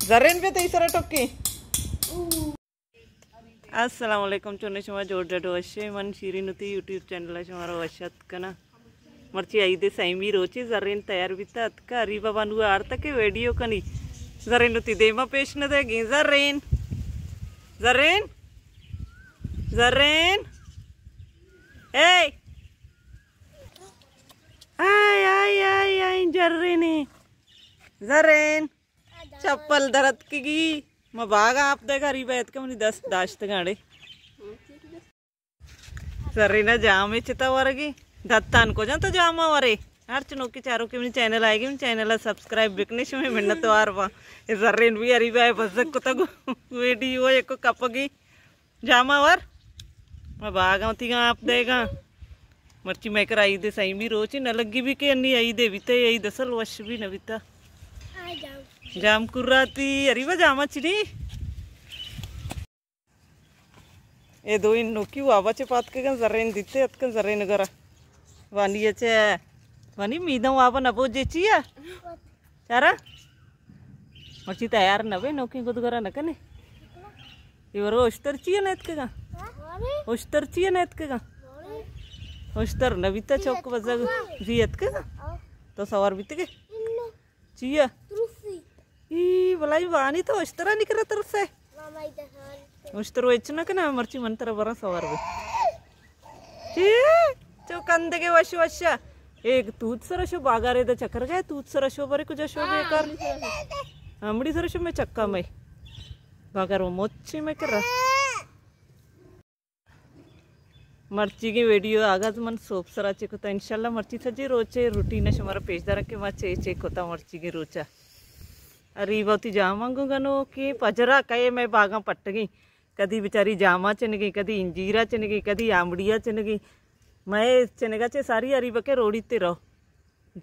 Zaren be teisara tokki. Assalamualaikum chonne shoma jorda doshe man Shirinuti YouTube channel shomara washat kana marchi aide saimi rochi Zaren tayar bitta atka riba banu arta ke video kani Zarenuti dema peshna degi Zaren hey ay Zaren चप्पल दरद की मैं बागा आप देगा रिबायत के money 10 दाश्त गाड़े Serena जामे चिता वरगी दत्तान को जान तो जामा वरे हर चुनो के चारों के मनी चैनल आएगी मनी चैनल सब्सक्राइब बिकनेश में मिन्नत वार वा सरीन भी रिबाय बज़क को तक वीडियो एको कपगी जामा वर मैं बागा तीगा आप देगा मर्ची मैं कर आई दे सही भी रोची न लगी भी के अन्नी आई दे बिते आई दसल वश भी न बिता जाम कुर्राती अरीबा जामा चिनी ए दो इन नोकी वाबाचे पात के गन जरेन दिते अतकन जरेन गरा वानी याचे वानी मीदम वाबा नबो जेचिया चारा मर्ची तयार नवे नोकी गुद गरा नकने इवरो ओस्तर चिया नेत के गा ओस्तर चिया नेत के गा ओस्तर नविता चौक बजग जियत के गा तो सवार बिते के चिया ई बलाई वानी तो उस्तरा निकरा तरफ से उस्तर वेचना के ना मर्ची मंत्र बरा सवार बे ची चो कंदे के वश एक तूत सरशो बागारे द चक्कर गए तूत सरशो बरे कुछ शो बेकार हमड़ी सरशो में चक्का में बागार वो मोची में कर मर्ची की वीडियो आगाज मन सोप सरा चेक होता इंशाल्लाह मर्ची सजी रोचे रूटीन हमारा पेजदार के माँ चेक होता मर्ची की रोचा अरे बहुत जामांगू गनो कि पजरा कहे मैं बागा पट गई कदी बेचारी जामा चन गई कदी इंजीरा चन गई कदी आमड़िया चन गई मैं चनेगा चे सारी अरी बके रोड़ी ते रहो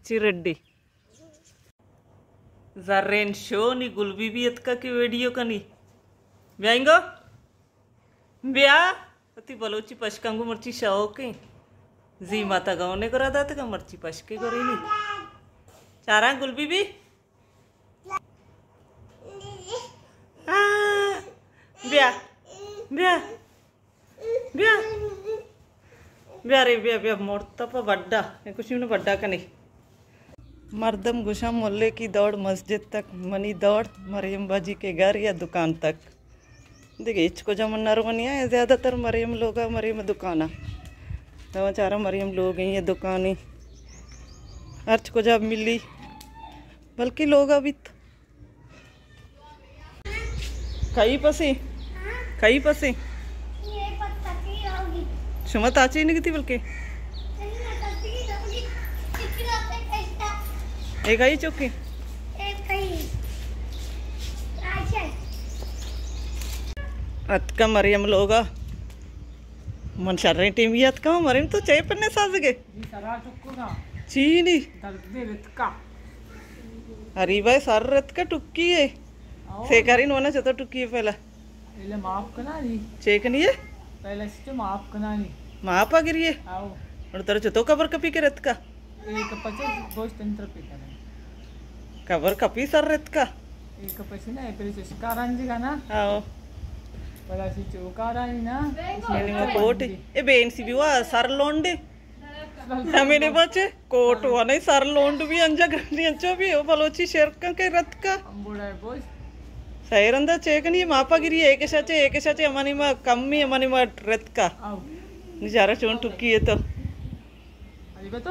चिरड्डी जरेन शो नी गुलबी भी अतका की वीडियो कनी ब्याइंगो ब्या अति बलोची पशकांगू मर्ची शौक जी माता गाँव ने करा था का मर्ची पशके करी नी चारा गुलबी भी ब्या ब्या ब्या ब्या रे ब्या ब्या मोड़ता पा बड्डा कुछ नहीं बड्डा का नहीं मर्दम गुशा मोहल्ले की दौड़ मस्जिद तक मनी दौड़ मरियम बाजी के घर या दुकान तक देखिए इसको जमन नरवनिया है ज़्यादातर मरियम लोग मरियम दुकाना तो चारा मरियम लोग हैं ये दुकानी अर्च को जब मिली बल्कि लोग अभी कई पसी सुमत आची नहीं थी बल्कि एक आई चौकी अतका मरियम लोगा मन शर्रे टीम ही अतका मरियम तो चाय पन्ने साज गए चीनी अरे भाई सर रत का टुक्की है सेकारिन होना चाहता टुक्की है पहला माफ करना नहीं चेक नहीं है पहले से माफ करना नहीं माफ आ गिरी है और तेरे चतो कबर कपी के रत का एक पचे गोश्त तंत्र पे करना कबर कपी सर रत का एक पचे ना पहले से शिकारांजी का ना आओ पहले से चौकारांजी ना मेरी में कोट ए बेन सी भी हुआ सर लोंडे हमें बचे कोट हुआ नहीं सर लोंड भी अंजा गंदी अंचो भी हो बलोची शेर के रत का अंबुड़ा बोझ सही रंदा चेक नहीं मापा गिरी एक शाचे अमानी मा कम्मी अमानी मा रत का निजारा चोन टुक्की है तो अरे बतो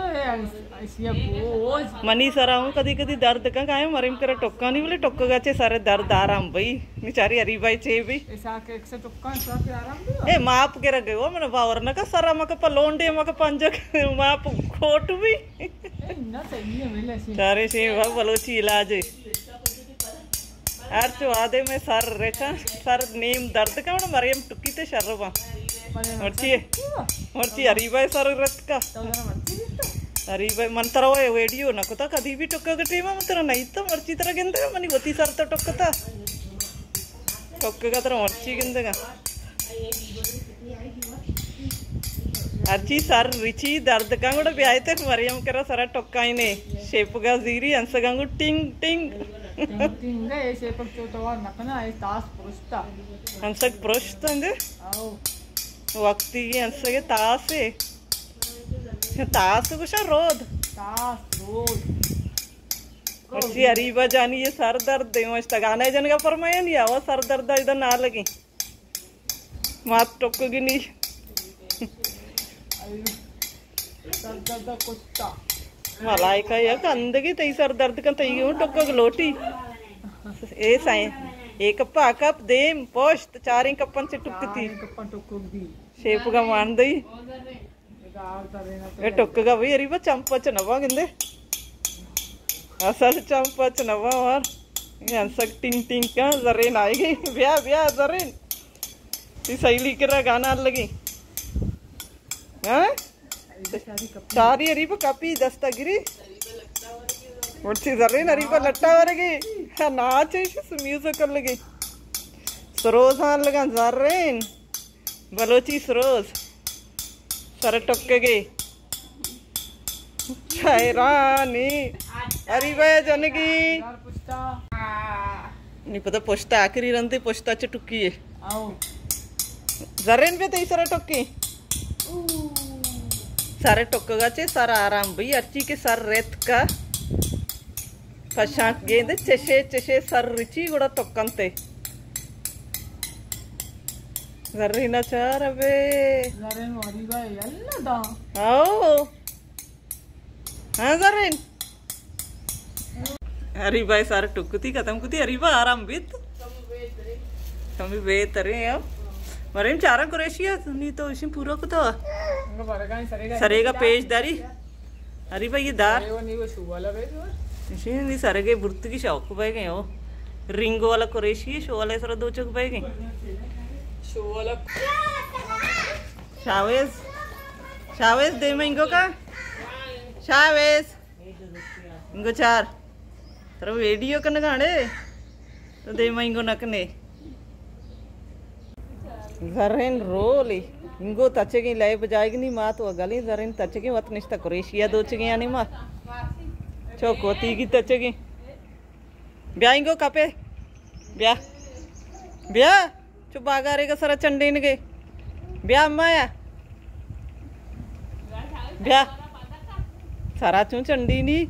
ऐसी बोझ मनी सरा हूँ कदी कदी दर्द का काहे मरिम करे टोक्का नहीं बोले टोक्का गाचे सारे दर्द आराम भाई निचारी हरी भाई चे भी ऐसा के एक से टोक्का ऐसा के आराम भी ए माप के रखे हो मैंने बावर ना का सरा मका पलोंडे मका पंजक माप खोट भी ना सही है मिले से सारे से भाई बलोची इलाज है अर्च वादे में सर रेखा सर नीम दर्द का मैंने मरियम टुक्की ते शर्रवा मर्ची हरी भाई सर रत का हरी भाई मन तरह वो वीडियो ना कुता कभी भी टुक्का कटे में मतलब नहीं तो मर्ची तरह गिंदे का मनी होती सर तो टुक्का का तरह मर्ची गिंदे का अर्ची सर रिची दर्द का गुड़ा ब्याह ते मरियम करा सरा टुक्का ही ने शेप का जीरी अंसगांगु टिंग टिंग tingting re se pagtutuwa nakana ay taas pusta. Ansag prostande. Aw. Wakti की ansage taas है. ताश कुछ रोद Taas road. अच्छी अरीबा जानी ये सर दर्द दे मस्त गाना जन का फरमाया नहीं आवा सर दर्द इधर ना लगी मात टोकोगी नहीं Ay. Sarda kusta. मलाई का ये कंदगी तई सर दर्द का तई क्यों टोकोग लोटी ए साए एक कप देम पोस्ट चार कप्पन से टुकती Kapan tukog di. शेप का मान दई Ega aarta rena to. ये टोकगा भाई अरीबा चंपा चनवा गिंदे असल चंपा चनवा और ये अंसक टिंग टिंग का जरेन आएगी ब्याह ब्याह जरेन इस सहेली के गाना लगी हाँ सारी अरीबा कापी दस्तगिरी उठी जरेन अरीबा लट्टा वरगी नाच म्यूजिक लगी सरोज हाँ लगा जरेन बलोची सरोज सर टक्के गई रानी अरीबा जनगी Pusta. नहीं पता पोस्टा आखिरी रंती पोस्टा च टुक्की है Aw. जरेन पे तीसरा टुक्की सारे टुक्कगा चे सारा आराम भाई अर्ची के सर रेत का फशाक गेंदे चशे चशे सर रिची गुड़ा टुक्कंते जरीना चार अबे Laren wari ba yalla da. आओ हाँ जरीन अरीबा सारे टुक्कती खत्म कुती अरीबा आराम बीत कमी बेहतरे अब मरीन चारा कुरेशिया नहीं तो इसी पूरा को तो Nga baragan sarega. सरेगा पेज दारी अरे भाई ये दार Ewa ni wo shuwala be to. इसी नहीं सरेगे बुर्त की शौक पाए गए हो रिंगो वाला कुरेशी शो वाले सर दो चौक पाए गए Shuwala. शावेज शावेज दे में इनको का शावेज इनको चार तेरा वीडियो कन गाने तो दे में इनको नकने जरेन रोली इंगो तचेगी लाए बजाएगी नहीं माँ तो गली जरेन तचेगी वत निश्ता कुरेशिया दो चेगी यानी माँ चौकोती की तचेगी ब्याह इंगो कपे ब्याह ब्याह चुप बागा रहेगा सारा चंडे ने गए ब्याह माया ब्याह सारा चू चंडी नहीं